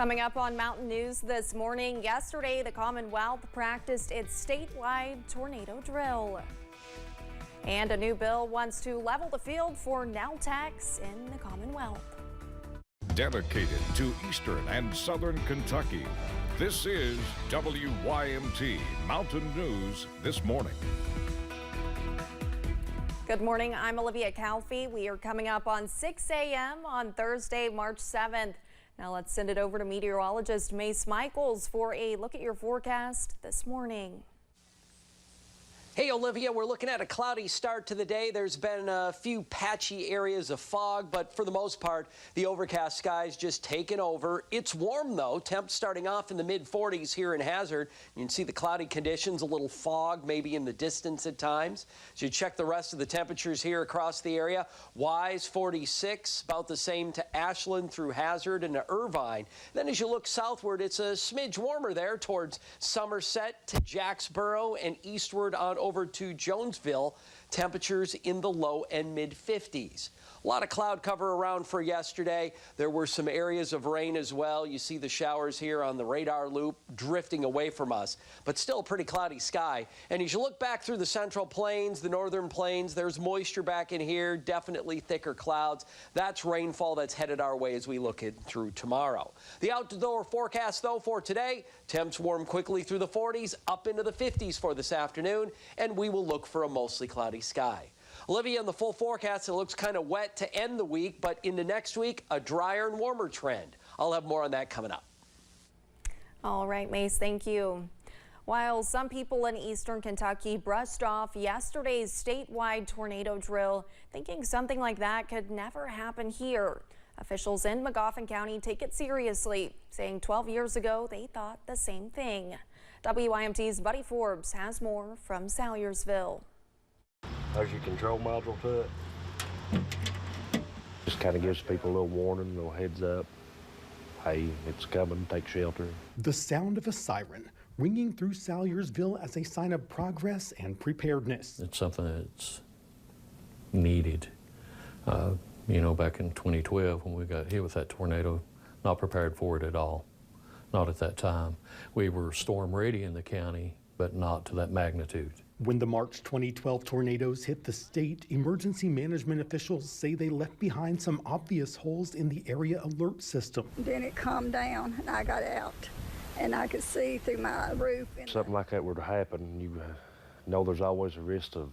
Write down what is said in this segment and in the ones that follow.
Coming up on Mountain News this morning, yesterday the Commonwealth practiced its statewide tornado drill. And a new bill wants to level the field for now techs in the Commonwealth. Dedicated to Eastern and Southern Kentucky, this is WYMT Mountain News this morning. Good morning, I'm Olivia Calfee. We are coming up on 6 a.m. on Thursday, March 7th. Now let's send it over to meteorologist Mace Michaels for a look at your forecast this morning. Hey Olivia, we're looking at a cloudy start to the day. There's been a few patchy areas of fog, but for the most part, the overcast skies just taken over. It's warm though, temps starting off in the mid-40s here in Hazard. You can see the cloudy conditions, a little fog maybe in the distance at times. As you check the rest of the temperatures here across the area, Wise 46, about the same to Ashland through Hazard and to Irvine. Then as you look southward, it's a smidge warmer there towards Somerset to Jacksboro and eastward on over to Jonesville, temperatures in the low and mid 50s. A lot of cloud cover around for yesterday. There were some areas of rain as well. You see the showers here on the radar loop drifting away from us, but still a pretty cloudy sky. And as you look back through the central plains, the northern plains, there's moisture back in here, definitely thicker clouds. That's rainfall that's headed our way as we look through tomorrow. The outdoor forecast, though, for today, temps warm quickly through the 40s, up into the 50s for this afternoon, and we will look for a mostly cloudy sky. Olivia, in the full forecast, it looks kind of wet to end the week, but into next week, a drier and warmer trend. I'll have more on that coming up. All right, Mace, thank you. While some people in eastern Kentucky brushed off yesterday's statewide tornado drill, thinking something like that could never happen here, officials in Magoffin County take it seriously, saying 12 years ago they thought the same thing. WYMT's Buddy Forbes has more from Salyersville. There's your control module to it. Just kind of gives people a little warning, a little heads up. Hey, it's coming, take shelter. The sound of a siren ringing through Salyersville as a sign of progress and preparedness. It's something that's needed. You know, back in 2012 when we got hit with that tornado, not prepared for it at all. Not at that time. We were storm ready in the county, but not to that magnitude. When the March 2012 tornadoes hit the state, emergency management officials say they left behind some obvious holes in the area alert system. Then it calmed down and I got out and I could see through my roof. Something like that were to happen, you know there's always a risk of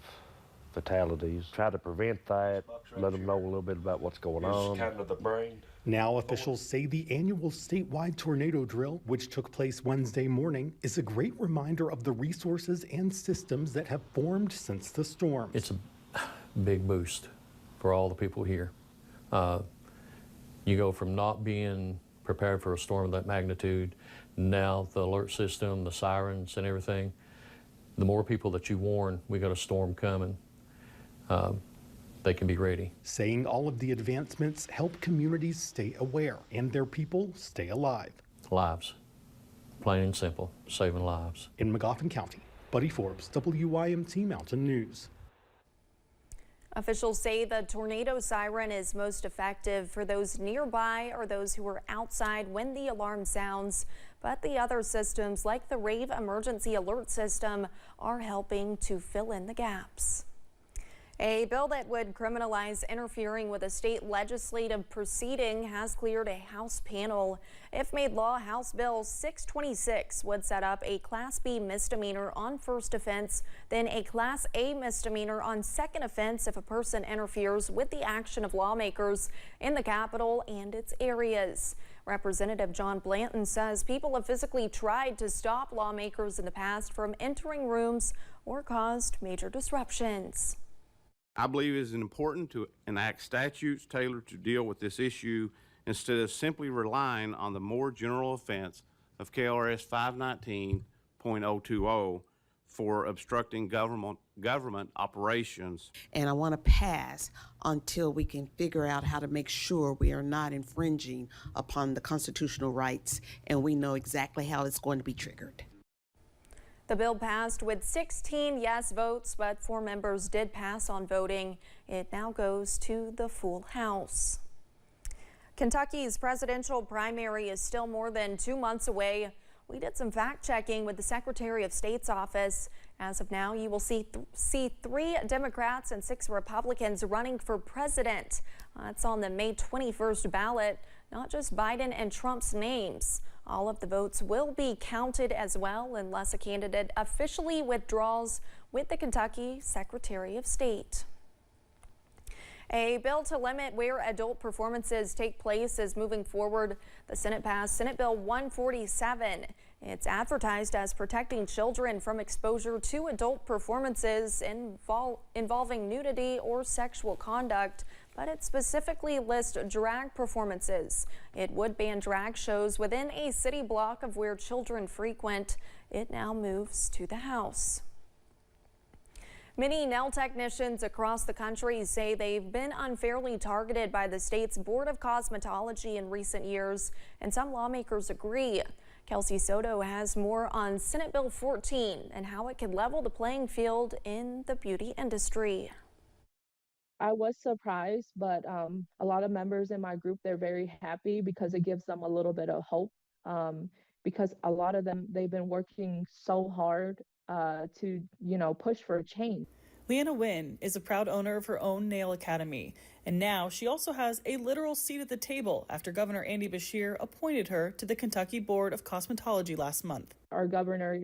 fatalities. Try to prevent that, let them know a little bit about what's going on. Kind of the brain. Now officials say the annual statewide tornado drill, which took place Wednesday morning, is a great reminder of the resources and systems that have formed since the storm. It's a big boost for all the people here. You go from not being prepared for a storm of that magnitude, now the alert system, the sirens and everything, the more people that you warn, we got a storm coming. They can be ready. Saying all of the advancements help communities stay aware and their people stay alive. Lives, plain and simple, saving lives. In Magoffin County, Buddy Forbes, WYMT Mountain News. Officials say the tornado siren is most effective for those nearby or those who are outside when the alarm sounds, but the other systems like the Rave Emergency Alert System are helping to fill in the gaps. A bill that would criminalize interfering with a state legislative proceeding has cleared a House panel. If made law, House Bill 626 would set up a Class B misdemeanor on first offense, then a Class A misdemeanor on second offense if a person interferes with the action of lawmakers in the Capitol and its areas. Representative John Blanton says people have physically tried to stop lawmakers in the past from entering rooms or caused major disruptions. I believe it is important to enact statutes tailored to deal with this issue instead of simply relying on the more general offense of KRS 519.020 for obstructing government operations. And I want to pass until we can figure out how to make sure we are not infringing upon the constitutional rights and we know exactly how it's going to be triggered. The bill passed with 16 yes votes, but 4 members did pass on voting. It now goes to the full House. Kentucky's presidential primary is still more than 2 months away. We did some fact checking with the Secretary of State's office. As of now, you will see 3 Democrats and 6 Republicans running for president. That's on the May 21st ballot, not just Biden and Trump's names. All of the votes will be counted as well unless a candidate officially withdraws with the Kentucky Secretary of State. A bill to limit where adult performances take place is moving forward. The Senate passed Senate Bill 147. It's advertised as protecting children from exposure to adult performances involving nudity or sexual conduct, but it specifically lists drag performances. It would ban drag shows within a city block of where children frequent. It now moves to the House. Many nail technicians across the country say they've been unfairly targeted by the state's Board of Cosmetology in recent years, and some lawmakers agree. Kelsey Soto has more on Senate Bill 14 and how it could level the playing field in the beauty industry. I was surprised, but a lot of members in my group, they're very happy because it gives them a little bit of hope, because a lot of them, they've been working so hard to, push for a change. Leanna Wynn is a proud owner of her own nail academy, and now she also has a literal seat at the table after Governor Andy Beshear appointed her to the Kentucky Board of Cosmetology last month. Our governor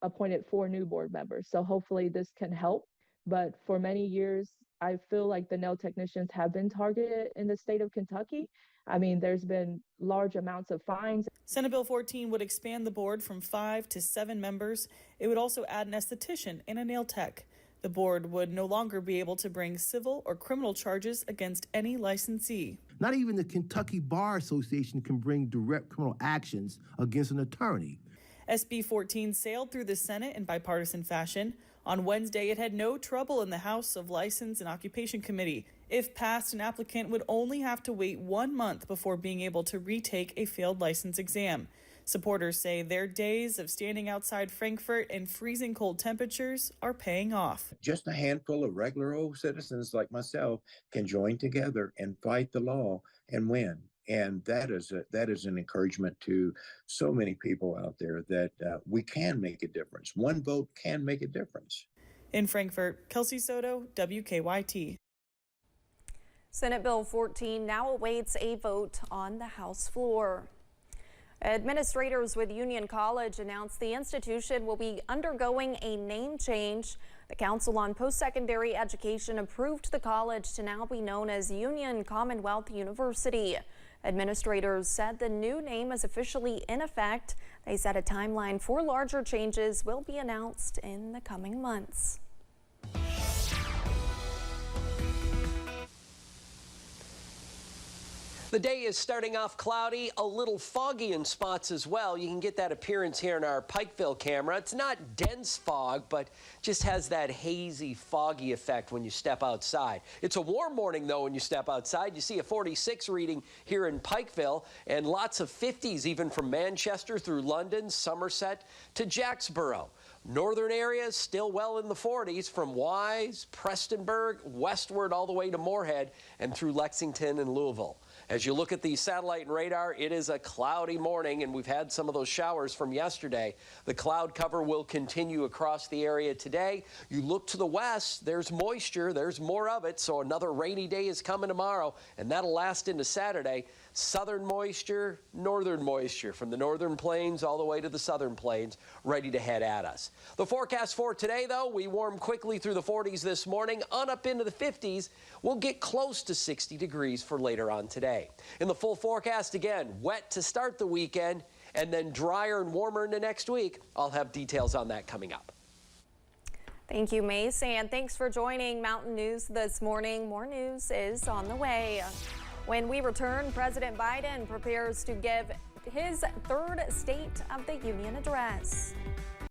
appointed 4 new board members, so hopefully this can help. But for many years, I feel like the nail technicians have been targeted in the state of Kentucky. I mean, there's been large amounts of fines. Senate Bill 14 would expand the board from 5 to 7 members. It would also add an esthetician and a nail tech. The board would no longer be able to bring civil or criminal charges against any licensee. Not even the Kentucky Bar Association can bring direct criminal actions against an attorney. SB 14 sailed through the Senate in bipartisan fashion. On Wednesday, it had no trouble in the House of License and Occupation Committee. If passed, an applicant would only have to wait 1 month before being able to retake a failed license exam. Supporters say their days of standing outside Frankfort in freezing cold temperatures are paying off. Just a handful of regular old citizens like myself can join together and fight the law and win. And that is an encouragement to so many people out there that we can make a difference. One vote can make a difference. In Frankfort, Kelsey Soto, WKYT. Senate Bill 14 now awaits a vote on the House floor. Administrators with Union College announced the institution will be undergoing a name change. The Council on Post-Secondary Education approved the college to now be known as Union Commonwealth University. Administrators said the new name is officially in effect. They said a timeline for larger changes will be announced in the coming months. The day is starting off cloudy, a little foggy in spots as well. You can get that appearance here in our Pikeville camera. It's not dense fog, but just has that hazy, foggy effect when you step outside. It's a warm morning, though, when you step outside. You see a 46 reading here in Pikeville and lots of 50s, even from Manchester through London, Somerset to Jacksboro. Northern areas still well in the 40s from Wise, Prestonburg, westward all the way to Moorhead and through Lexington and Louisville. As you look at the satellite and radar, it is a cloudy morning, and we've had some of those showers from yesterday. The cloud cover will continue across the area today. You look to the west, there's moisture, there's more of it, so another rainy day is coming tomorrow, and that'll last into Saturday. Southern moisture, northern moisture, from the northern plains all the way to the southern plains, ready to head at us. The forecast for today, though, we warm quickly through the 40s this morning, on up into the 50s. We'll get close to 60 degrees for later on today. In the full forecast, again, wet to start the weekend, and then drier and warmer into next week. I'll have details on that coming up. Thank you, Mace, and thanks for joining Mountain News this morning. More news is on the way. When we return, President Biden prepares to give his third State of the Union address.